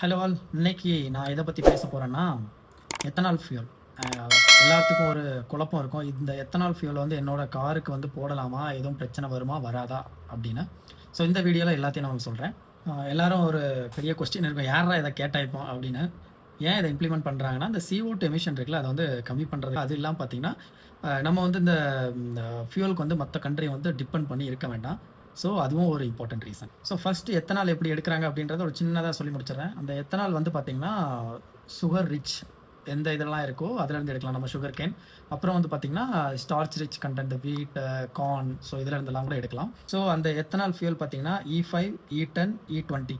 Hello all, இன்னைக்கு நான் எதை பற்றி பேச போகிறேன்னா எத்தனால் ஃபியூல். எல்லாத்துக்கும் ஒரு குழப்பம் இருக்கும். இந்த எத்தனால் ஃபியூல் வந்து என்னோட காருக்கு வந்து போடலாமா, எதுவும் பிரச்சனை வருமா வராதா அப்படின்னு. ஸோ இந்த வீடியோவில் எல்லாத்தையும் நான் சொல்கிறேன். எல்லாரும் ஒரு பெரிய கொஸ்டின் இருக்கும், யாரா இதை கேட்டால் இப்போ அப்படின்னு. ஏன் இதை இம்ப்ளிமெண்ட் பண்ணுறாங்கன்னா, இந்த CO2 எமிஷன் இருக்குல்ல, அதை வந்து கம்மி பண்ணுறது. அது இல்லாமல் பார்த்தீங்கன்னா, நம்ம வந்து இந்த ஃபியூலுக்கு வந்து மற்ற கண்ட்ரி வந்து டிபெண்ட் பண்ணி இருக்க வேண்டாம். ஸோ அதுவும் ஒரு important reason. So first ethanol எப்படி எடுக்கிறாங்க அப்படின்றத ஒரு சின்னதாக சொல்லி முடிச்சிடுறேன். அந்த எத்தனால் வந்து பார்த்தீங்கன்னா, சுகர் ரிச் எந்த இதெல்லாம் இருக்கோ அதுலேருந்து எடுக்கலாம். நம்ம சுகர் கேன், அப்புறம் வந்து பார்த்தீங்கன்னா ஸ்டார்ச் ரிச் கண்டென்ட், வீட், கார்ன், ஸோ இதில் இருந்தெல்லாம் கூட எடுக்கலாம். ஸோ அந்த எத்தனால் ஃபியூல் பார்த்தீங்கன்னா E5, E10, E20.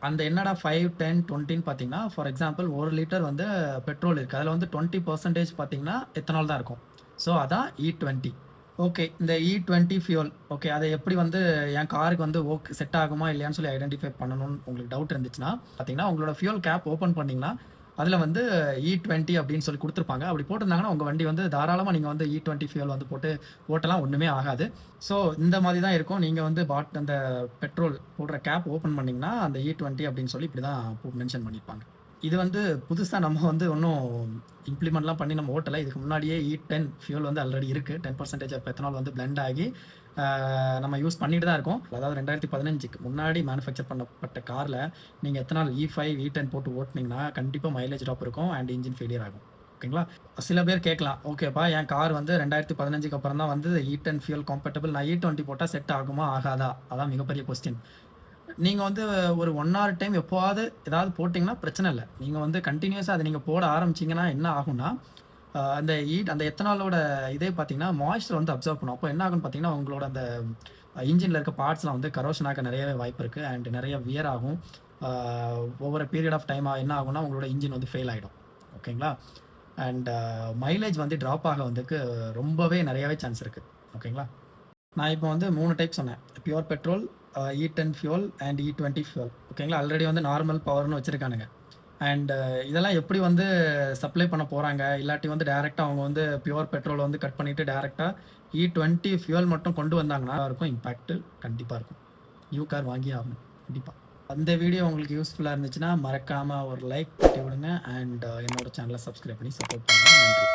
அந்த என்னடா 5, 10, 20ன்னு பார்த்தீங்கன்னா, ஃபார் எக்ஸாம்பிள் 1 லிட்டர் வந்து பெட்ரோல் இருக்குது, அதில் வந்து 20% பார்த்தீங்கன்னா எத்தனால் தான் இருக்கும். ஸோ அதான் E20. ஓகே, இந்த E20 ஃபியூல், ஓகே, அதை எப்படி வந்து என் காருக்கு வந்து செட் ஆகுமா இல்லையான்னு சொல்லி ஐடென்டிஃபை பண்ணணும்னு உங்களுக்கு டவுட் இருந்துச்சுன்னா பார்த்தீங்கன்னா, உங்களோட ஃபியூல் கேப் ஓப்பன் பண்ணிங்கன்னா அதில் வந்து E20 அப்படின்னு சொல்லி கொடுத்துருப்பாங்க. அப்படி போட்டிருந்தாங்கன்னா உங்கள் வண்டி வந்து தாராளமாக நீங்கள் வந்து E20 ஃபியூல் வந்து போட்டு ஓட்டலாம், ஒன்றுமே ஆகாது. ஸோ இந்த மாதிரி தான் இருக்கும். நீங்கள் வந்து அந்த பெட்ரோல் போடுற கேப் ஓப்பன் பண்ணிங்கன்னா அந்த E20 அப்படின்னு சொல்லி இப்படி தான் மென்ஷன் பண்ணியிருப்பாங்க. இது வந்து புதுசாக நம்ம வந்து ஒன்றும் இம்ப்ளிமெண்ட்லாம் பண்ணி நம்ம ஓட்டலை. இதுக்கு முன்னாடியே E10 ஃபியூல் வந்து ஆல்ரெடி இருக்குது. 10% ஆஃப் எத்தனால் வந்து பிளெண்ட் ஆகி நம்ம யூஸ் பண்ணிட்டு தான் இருக்கோம். அதாவது 2015க்கு முன்னாடி மேனுஃபேக்சர் பண்ணப்பட்ட காரில் நீங்கள் எத்தனால் E5, E10 போட்டு ஓட்டினீங்கன்னா கண்டிப்பாக மைலேஜ் ட்ராப் இருக்கும் அண்ட் இன்ஜின் ஃபெயிலியர் ஆகும். ஓகேங்களா? சில பேர் கேட்கலாம், ஓகேப்பா என் கார் வந்து 2015க்கு அப்புறம் தான் வந்து E10 ஃபியூல் காம்பேட்டபிள், நான் E20 போட்டால் செட் ஆகுமா ஆகாதா? அதான் மிகப்பெரிய கொஸ்டின். நீங்கள் வந்து ஒரு 1 hour டைம் எப்போவாவது ஏதாவது போட்டிங்கன்னா பிரச்சனை இல்லை. நீங்கள் வந்து கண்டினியூஸாக அதை நீங்கள் போட ஆரம்பிச்சிங்கன்னா என்ன ஆகும்னா, அந்த எத்தனாலோட இதே பார்த்தீங்கன்னா மாய்ஸ்சர் வந்து அப்சர்வ் பண்ணும். அப்போ என்ன ஆகும்னு பார்த்தீங்கன்னா, உங்களோட அந்த இன்ஜினில் இருக்க பார்ட்ஸ்லாம் வந்து கரோஷன் ஆக நிறையவே வாய்ப்பு இருக்குது அண்ட் நிறைய வியர் ஆகும். ஒவ்வொரு பீரியட் ஆஃப் டைம் என்ன ஆகும்னா உங்களோட இன்ஜின் வந்து ஃபெயில் ஆகிடும். ஓகேங்களா? அண்ட் மைலேஜ் வந்து ட்ராப் ஆக வந்துக்கு ரொம்பவே நிறையவே சான்ஸ் இருக்குது. ஓகேங்களா? நான் இப்போ வந்து 3 டைப் சொன்னேன். Pure petrol, E10 fuel and E20 fuel. ஓகேங்களா? ஆல்ரெடி வந்து நார்மல் பவர்னு வச்சுருக்கானுங்க. அண்ட் இதெல்லாம் எப்படி வந்து சப்ளை பண்ண போகிறாங்க, இல்லாட்டி வந்து டேரெக்டாக அவங்க வந்து பியூர் பெட்ரோல் வந்து கட் பண்ணிவிட்டு டேரெக்டாக E20 ஃபியூல் மட்டும் கொண்டு வந்தாங்கன்னா இருக்கும் இம்பேக்ட்டு கண்டிப்பாக இருக்கும். நியூ கார் வாங்கி ஆகணும் கண்டிப்பாக. அந்த வீடியோ உங்களுக்கு யூஸ்ஃபுல்லாக இருந்துச்சுன்னா மறக்காமல் ஒரு லைக் தட்டி விடுங்க அண்ட் என்னோட சேனலை சப்ஸ்கிரைப் பண்ணி சப்போர்ட் பண்ணுங்கள். நன்றி.